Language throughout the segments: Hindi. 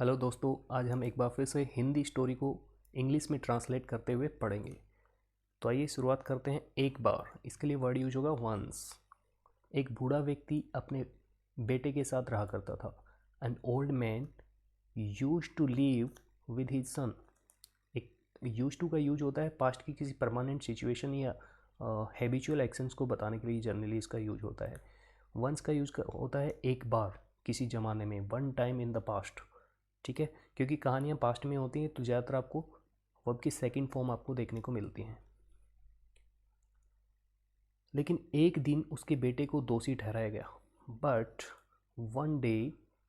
हेलो दोस्तों, आज हम एक बार फिर से हिंदी स्टोरी को इंग्लिश में ट्रांसलेट करते हुए पढ़ेंगे। तो आइए शुरुआत करते हैं। एक बार, इसके लिए वर्ड यूज होगा वंस। एक बूढ़ा व्यक्ति अपने बेटे के साथ रहा करता था। An old man use to live with his son. एक यूज टू का यूज होता है पास्ट की किसी परमानेंट सिचुएशन या हैबिचुअल एक्शंस को बताने के लिए जनरली इसका यूज होता है। वंस का यूज होता है एक बार, किसी ज़माने में, one time in the past. ठीक है, क्योंकि कहानियाँ पास्ट में होती हैं तो ज़्यादातर आपको वर्ब की सेकंड फॉर्म आपको देखने को मिलती हैं। लेकिन एक दिन उसके बेटे को दोषी ठहराया गया। But one day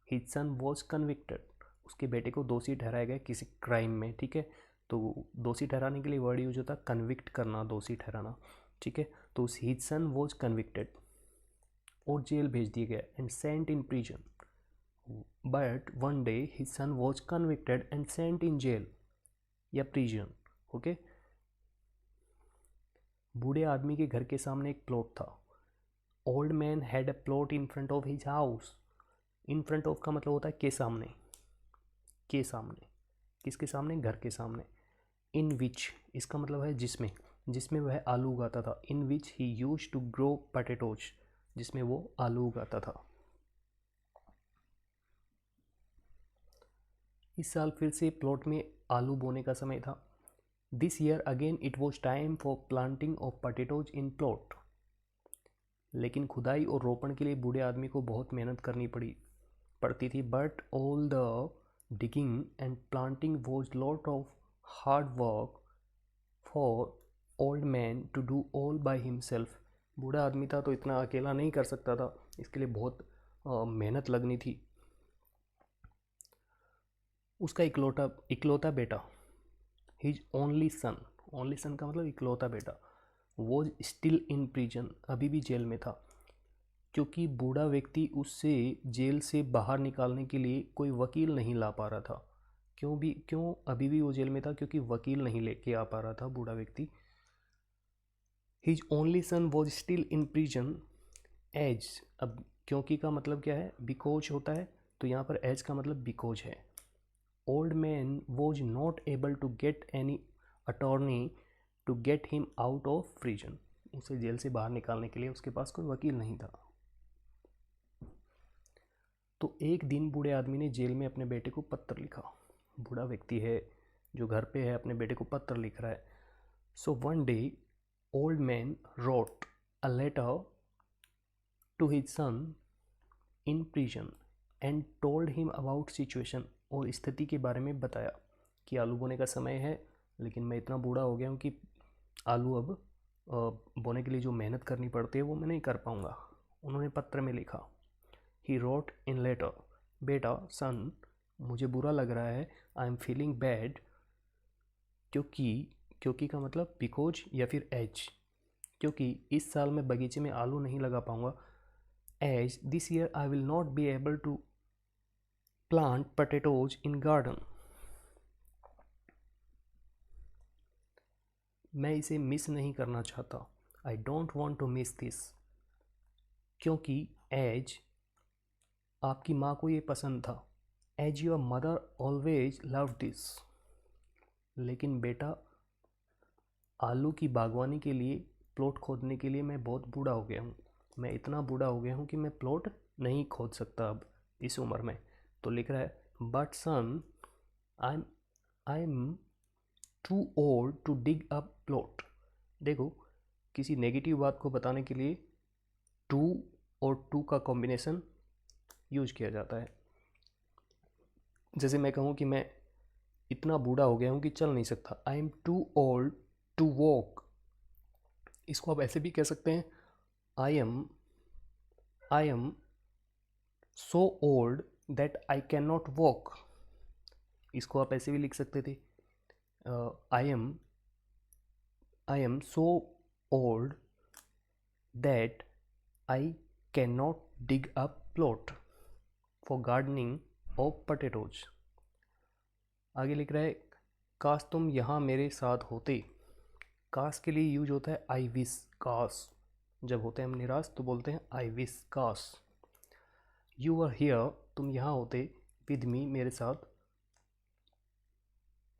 his son was convicted. उसके बेटे को दोषी ठहराया गया किसी क्राइम में। ठीक है, तो दोषी ठहराने के लिए वर्ड यूज होता है कन्विक्ट करना, दोषी ठहराना। ठीक है, तो हिज सन वॉज कन्विक्टेड और जेल भेज दिया गया and sent in prison. But one day his son was convicted and sent in jail या prison. Okay? बूढ़े आदमी के घर के सामने एक प्लॉट था। Old man had a plot in front of his house. In front of का मतलब होता है के सामने। के सामने, किसके सामने? घर के सामने। In which इसका मतलब है जिसमें, जिसमें वह आलू उगाता था। In which he used to grow potatoes, जिसमें वो आलू उगाता था। इस साल फिर से प्लॉट में आलू बोने का समय था। This year again it was time for planting of potatoes in plot. लेकिन खुदाई और रोपण के लिए बूढ़े आदमी को बहुत मेहनत करनी पड़ती थी। But all the digging and planting was lot of hard work for old man to do all by himself. बूढ़ा आदमी था तो इतना अकेला नहीं कर सकता था, इसके लिए बहुत मेहनत लगनी थी। उसका इकलौता इकलौता बेटा, हिज ओनली सन, ओनली सन का मतलब इकलौता बेटा, वो स्टिल इन प्रिजन, अभी भी जेल में था। क्योंकि बूढ़ा व्यक्ति उससे जेल से बाहर निकालने के लिए कोई वकील नहीं ला पा रहा था। क्यों अभी भी वो जेल में था? क्योंकि वकील नहीं लेके आ पा रहा था बूढ़ा व्यक्ति। His only son was still in prison as, अब क्योंकि का मतलब क्या है? बिकॉज होता है, तो यहाँ पर एज का मतलब बिकॉज है। Old man was not able to get any attorney to get him out of prison. उसे जेल से बाहर निकालने के लिए उसके पास कोई वकील नहीं था। तो एक दिन बूढ़े आदमी ने जेल में अपने बेटे को पत्र लिखा। बूढ़ा व्यक्ति है जो घर पे है, अपने बेटे को पत्र लिख रहा है। So one day old man wrote a letter to his son in prison and told him about situation, और स्थिति के बारे में बताया कि आलू बोने का समय है, लेकिन मैं इतना बूढ़ा हो गया हूँ कि आलू अब बोने के लिए जो मेहनत करनी पड़ती है वो मैं नहीं कर पाऊँगा। उन्होंने पत्र में लिखा, ही रोट इन लेटर, बेटा सन, मुझे बुरा लग रहा है, आई एम फीलिंग बैड। क्योंकि का मतलब बिकॉज या फिर एज, क्योंकि इस साल मैं बगीचे में आलू नहीं लगा पाऊँगा। As this year I will not be able to plant potatoes in garden. मैं इसे मिस नहीं करना चाहता। I don't want to miss this. क्योंकि एज आपकी माँ को ये पसंद था। As your mother always love this. लेकिन बेटा, आलू की बागवानी के लिए, प्लॉट खोदने के लिए मैं बहुत बूढ़ा हो गया हूँ। मैं इतना बूढ़ा हो गया हूँ कि मैं प्लॉट नहीं खोद सकता अब इस उम्र में। तो लिख रहा है, but son I am too old to dig a plot. देखो, किसी नेगेटिव बात को बताने के लिए टू और टू का कॉम्बिनेशन यूज किया जाता है। जैसे मैं कहूँ कि मैं इतना बूढ़ा हो गया हूँ कि चल नहीं सकता, I am too old to walk. इसको आप ऐसे भी कह सकते हैं, I am so old that I can not walk. इसको आप ऐसे भी लिख सकते थे, I am so old that I can not dig a plot for gardening of potatoes. आगे लिख रहा है, काश तुम यहाँ मेरे साथ होते। काश के लिए यूज होता है आई विश। काश जब होते हैं हम निराश तो बोलते हैं आई विश, काश। यू आर हियर, तुम यहाँ होते, विद मी, मेरे साथ,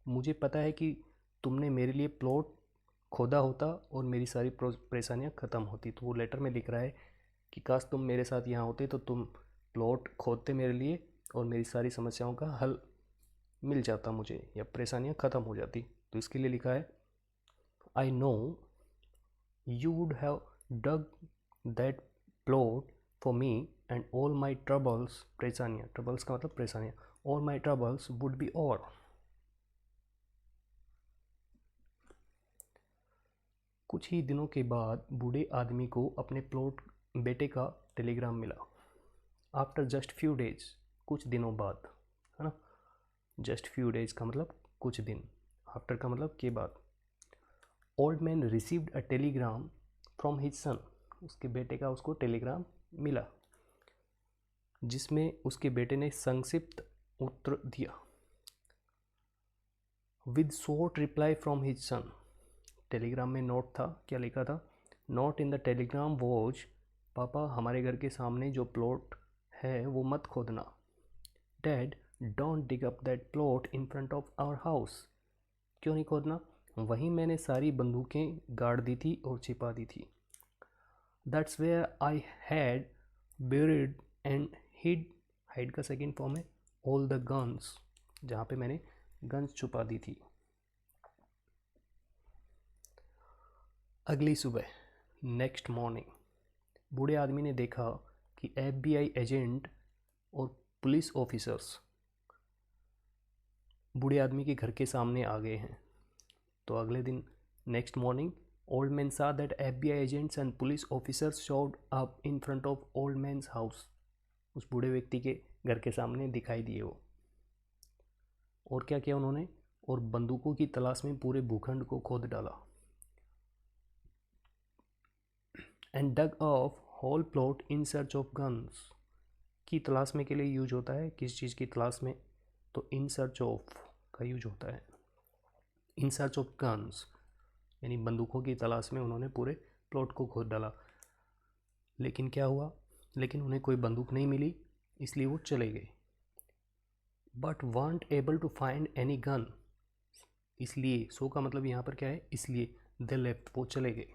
मुझे पता है कि तुमने मेरे लिए प्लॉट खोदा होता और मेरी सारी परेशानियाँ ख़त्म होती। तो वो लेटर में लिख रहा है कि काश तुम मेरे साथ यहाँ होते तो तुम प्लॉट खोदते मेरे लिए और मेरी सारी समस्याओं का हल मिल जाता मुझे, या परेशानियाँ ख़त्म हो जाती। तो इसके लिए लिखा है, I know you would have dug that plot for me and all my troubles, परेशानियाँ, ट्रबल्स का मतलब परेशानियाँ, all my troubles would be over. कुछ ही दिनों के बाद बूढ़े आदमी को अपने प्लॉट बेटे का टेलीग्राम मिला। आफ्टर जस्ट फ्यू डेज, कुछ दिनों बाद, है ना। जस्ट फ्यू डेज का मतलब कुछ दिन, आफ्टर का मतलब के बाद। Old man received a Telegram from his son, उसके बेटे का उसको टेलीग्राम मिला, जिसमें उसके बेटे ने संक्षिप्त उत्तर दिया। With short reply from his son, Telegram में नोट था, क्या लिखा था? Note in the Telegram was, पापा हमारे घर के सामने जो प्लॉट है वो मत खोदना। Dad don't dig up that plot in front of our house, क्यों नहीं खोदना? वहीं मैंने सारी बंदूकें गाड़ दी थी और छिपा दी थी। That's where I had buried and hid, hide का सेकेंड फॉर्म है ऑल द गन्स, जहाँ पे मैंने गन्स छुपा दी थी। अगली सुबह, नेक्स्ट मॉर्निंग, बूढ़े आदमी ने देखा कि FBI एजेंट और पुलिस ऑफिसर्स बूढ़े आदमी के घर के सामने आ गए हैं। तो अगले दिन, next morning, old man saw that FBI agents and police officers showed up in front of old man's house, उस बूढ़े व्यक्ति के घर के सामने दिखाई दिए वो। और क्या किया उन्होंने? और बंदूकों की तलाश में पूरे भूखंड को खोद डाला। And dug of whole plot in search of guns, की तलाश में के लिए यूज होता है, किस चीज़ की तलाश में? तो इन सर्च ऑफ का यूज होता है। इन सर्च ऑफ गन्स यानी बंदूकों की तलाश में उन्होंने पूरे प्लॉट को खोद डाला। लेकिन क्या हुआ? लेकिन उन्हें कोई बंदूक नहीं मिली, इसलिए वो चले गए। But won't able to find any gun, इसलिए, सो का मतलब यहाँ पर क्या है? इसलिए, दे लेफ्ट, वो चले गए।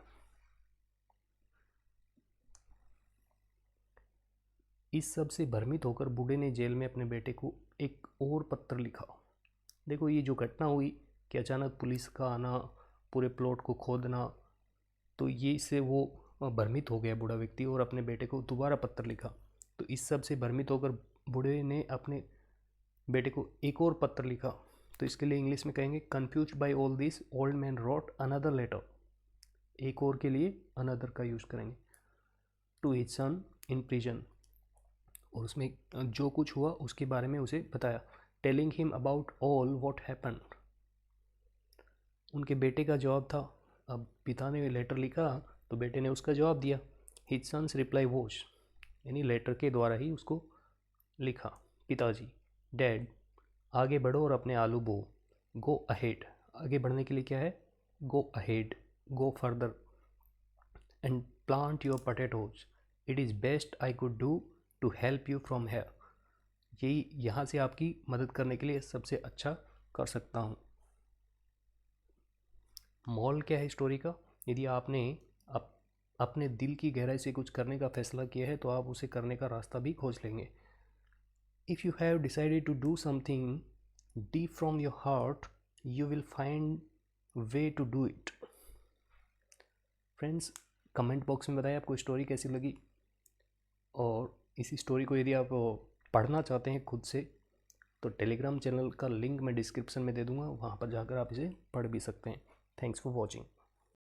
इस सब से भ्रमित होकर बूढ़े ने जेल में अपने बेटे को एक और पत्र लिखा। देखो ये जो घटना हुई कि अचानक पुलिस का आना, पूरे प्लॉट को खोदना, तो ये इससे वो भ्रमित हो गया बूढ़ा व्यक्ति और अपने बेटे को दोबारा पत्र लिखा। तो इस सब से भ्रमित होकर बूढ़े ने अपने बेटे को एक और पत्र लिखा। तो इसके लिए इंग्लिश में कहेंगे, confuse by all this old man wrote another letter, एक और के लिए अनदर का यूज करेंगे, to his son in prison, और उसमें जो कुछ हुआ उसके बारे में उसे बताया। Telling him about all what happened, उनके बेटे का जवाब था। अब पिता ने लेटर लिखा तो बेटे ने उसका जवाब दिया। हिज सन्स रिप्लाई वॉज, यानी लेटर के द्वारा ही उसको लिखा। पिताजी, डैड आगे बढ़ो और अपने आलू बो, गो अहेड, आगे बढ़ने के लिए क्या है? Go ahead, go further, and plant your potatoes, it is best I could do to help you from here, यही यहाँ से आपकी मदद करने के लिए सबसे अच्छा कर सकता हूँ। मॉल क्या है स्टोरी का? यदि आपने अपने दिल की गहराई से कुछ करने का फैसला किया है तो आप उसे करने का रास्ता भी खोज लेंगे। If you have decided to do something deep from your heart, you will find way to do it. Friends, comment box में बताएं आपको स्टोरी कैसी लगी, और इस स्टोरी को यदि आप पढ़ना चाहते हैं खुद से तो टेलीग्राम चैनल का लिंक मैं डिस्क्रिप्शन में दे दूँगा, वहाँ पर जाकर आप इसे पढ़ भी सकते हैं। Thanks for watching.